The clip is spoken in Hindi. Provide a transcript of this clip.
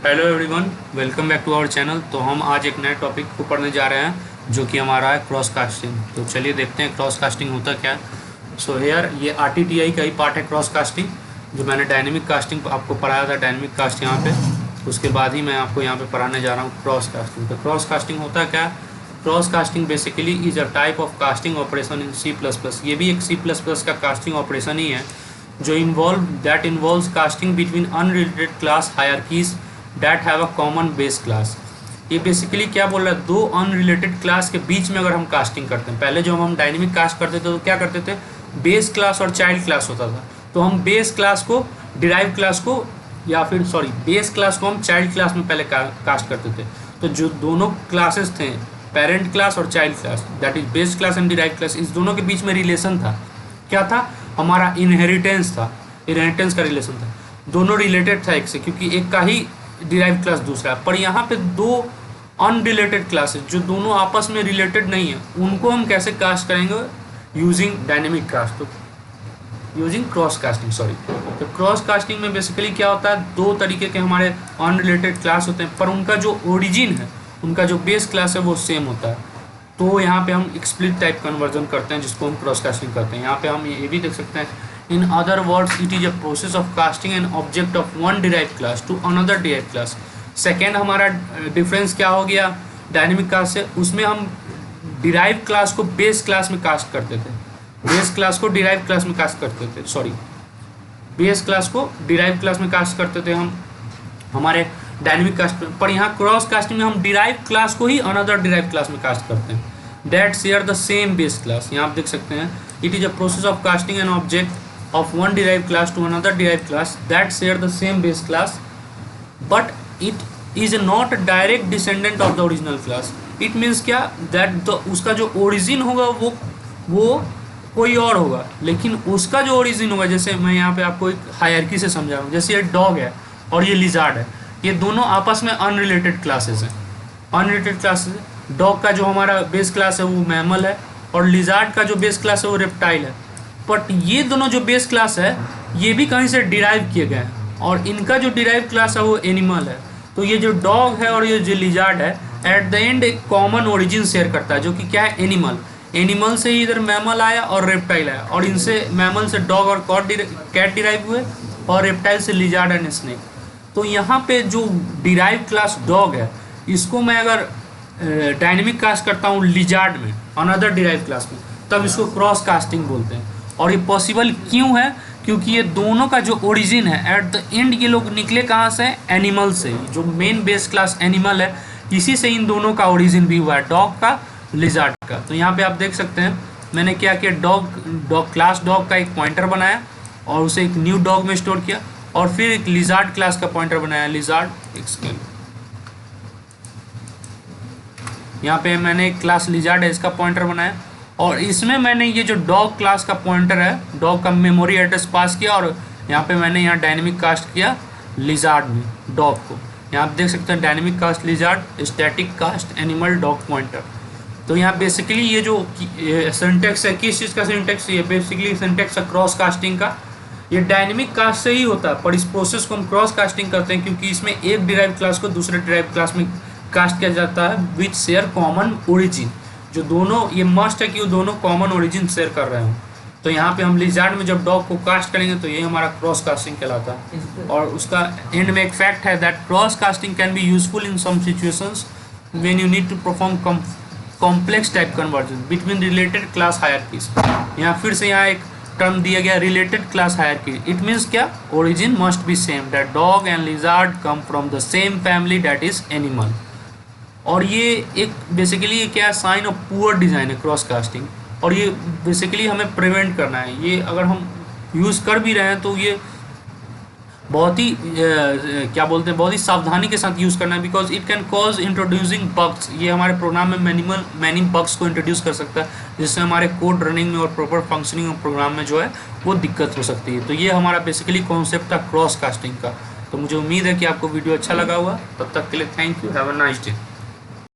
Hello everyone, welcome back to our channel. तो हम आज एक नए टॉपिक को पढ़ने जा रहे हैं जो कि हमारा है क्रॉस कास्टिंग। तो चलिए देखते हैं क्रॉस कास्टिंग होता क्या है। सो हेयर ये RTTI का ही पार्ट है क्रॉस कास्टिंग, जो मैंने डायनेमिक कास्टिंग आपको पढ़ाया था। डायनेमिक कास्ट यहाँ पे, उसके बाद ही मैं आपको यहाँ पे पढ़ाने जा रहा हूँ क्रॉस कास्टिंग। तो क्रॉस कास्टिंग होता क्या है? Cross casting basically is a type of casting operation in C++। ये भी एक C++ का कास्टिंग ऑपरेशन ही है जो involves casting between unrelated class hierarchies that have a common base class. ये बेसिकली क्या बोल रहा है, दो अनरिलेटेड क्लास के बीच में अगर हम कास्टिंग करते हैं। पहले जो हम डायनेमिक कास्ट करते थे तो क्या करते थे, बेस क्लास और चाइल्ड क्लास होता था। तो हम बेस क्लास को डिराइव क्लास को बेस क्लास को हम चाइल्ड क्लास में पहले कास्ट करते थे। तो जो दोनों क्लासेस थे, पेरेंट क्लास और child class, that is base class and derive class, इस दोनों के बीच में रिलेशन था। क्या था? हमारा इनहेरिटेंस था, इनहेरिटेंस का रिलेशन था। दोनों रिलेटेड था एक से, क्योंकि एक का ही डिराइव क्लास दूसरा है। पर यहाँ पे दो अनरिलेटेड क्लासेस जो दोनों आपस में रिलेटेड नहीं है, उनको हम कैसे कास्ट करेंगे? यूजिंग डायनेमिक कास्ट, तो यूजिंग क्रॉस कास्टिंग तो क्रॉस कास्टिंग में बेसिकली क्या होता है, दो तरीके के हमारे अनरिलेटेड क्लास होते हैं, पर उनका जो ओरिजिन है, उनका जो बेस क्लास है वो सेम होता है। तो यहाँ पे हम स्प्लिट टाइप कन्वर्जन करते हैं, जिसको हम क्रॉस कास्टिंग करते हैं। यहाँ पे हम ये भी देख सकते हैं, in other words it is a process of casting an object of one derived class to another derived class. Second हमारा डिफरेंस क्या हो गया डायनेमिक कास्ट से? उसमें हम डिराइव क्लास को बेस क्लास में कास्ट करते थे, बेस क्लास को डिराइव क्लास में कास्ट करते थे, बेस क्लास को डिराइव क्लास में कास्ट करते थे हम हमारे डायनेमिक कास्ट में। पर यहाँ क्रॉस कास्टिंग में हम डिराइव क्लास को ही अनदर डिराइव क्लास में कास्ट करते हैं, that share the same base class. यहाँ आप देख सकते हैं, it is a process of casting an object of one derived class to another derived class that share the same base class, but it is not a direct descendant of the original class. It means क्या, that उसका जो origin होगा वो कोई और होगा, लेकिन उसका जो origin होगा, जैसे मैं यहाँ पे आपको एक हायरार्की से समझा रहा हूँ। जैसे ये डॉग है और ये लिजार्ड है, ये दोनों आपस में अनरिलेटेड क्लासेस हैं। अनरिलेटेड क्लासेस, डॉग का जो हमारा बेस क्लास है वो मैमल है, और लिजार्ड का जो बेस क्लास है वो रेप्टाइल है। बट ये दोनों जो बेस क्लास है ये भी कहीं से डिराइव किए गए हैं, और इनका जो डिराइव क्लास है वो एनिमल है। तो ये जो डॉग है और ये जो लिजार्ड है, एट द एंड एक कॉमन ओरिजिन शेयर करता है, जो कि क्या है, एनिमल। एनिमल से ही इधर मैमल आया और रेप्टाइल आया, और इनसे मैमल से डॉग और कैट डिराइव हुए, और रेप्टाइल से लिजार्ड एंड स्नेक। तो यहाँ पे जो डिराइव क्लास डॉग है, इसको मैं अगर डायनेमिक कास्ट करता हूँ लिजार्ड में, अनदर डिराइव क्लास में, तब इसको क्रॉस कास्टिंग बोलते हैं। और ये पॉसिबल क्यों है? क्योंकि ये दोनों का जो ओरिजिन है, एट द एंड ये लोग निकले कहाँ से? एनिमल से। जो मेन बेस क्लास एनिमल है, इसी से इन दोनों का ओरिजिन भी हुआ है, डॉग का, लिजार्ड का। तो यहाँ पे आप देख सकते हैं, मैंने क्या किया, डॉग क्लास डॉग का एक पॉइंटर बनाया और उसे एक न्यू डॉग में स्टोर किया, और फिर एक लिजार्ड क्लास का पॉइंटर बनाया, लिजार्ड एक्सकेल। यहाँ पे मैंने एक क्लास लिजार्ड है, इसका पॉइंटर बनाया, और इसमें मैंने ये जो डॉग क्लास का पॉइंटर है, डॉग का मेमोरी एड्रेस पास किया, और यहाँ पे मैंने यहाँ डायनेमिक कास्ट किया लिजार्ड में डॉग को। यहाँ आप देख सकते हैं, dynamic cast lizard, static cast animal dog pointer. तो यहाँ बेसिकली ये जो सिंटैक्स है, किस चीज़ का सिंटैक्स? ये बेसिकली सिंटैक्स है क्रॉस कास्टिंग का। ये डायनेमिक कास्ट से ही होता है, पर इस प्रोसेस को हम क्रॉस कास्टिंग करते हैं क्योंकि इसमें एक डिराइव क्लास को दूसरे डिराइव क्लास में कास्ट किया जाता है, विच शेयर कॉमन ओरिजिन। जो दोनों, ये मस्ट है कि वो दोनों कॉमन ओरिजिन शेयर कर रहे हैं। तो यहाँ पे हम लिजार्ड में जब डॉग को कास्ट करेंगे तो ये हमारा क्रॉस कास्टिंग कहलाता है। और उसका एंड में एक फैक्ट है, that cross casting can be useful in some situations when you need to perform complex type conversion between related class hierarchies. यहाँ फिर से यहाँ एक टर्म दिया गया, related class hierarchy. It means क्या? Origin must be same, that dog and lizard come from the same family, that is animal. और ये एक बेसिकली क्या है, साइन ऑफ पुअर डिज़ाइन है क्रॉस कास्टिंग, और ये बेसिकली हमें प्रिवेंट करना है। ये अगर हम यूज़ कर भी रहे हैं तो ये बहुत ही क्या बोलते हैं, बहुत ही सावधानी के साथ यूज़ करना है, because it can cause introducing bugs. ये हमारे प्रोग्राम में मैनी बग्स को इंट्रोड्यूस कर सकता है, जिससे हमारे कोड रनिंग में और प्रॉपर फंक्शनिंग ऑफ प्रोग्राम में जो है वो दिक्कत हो सकती है। तो ये हमारा बेसिकली कॉन्सेप्ट था क्रॉस कास्टिंग का। तो मुझे उम्मीद है कि आपको वीडियो अच्छा लगा हुआ। तब तक के लिए thank you, have a nice day.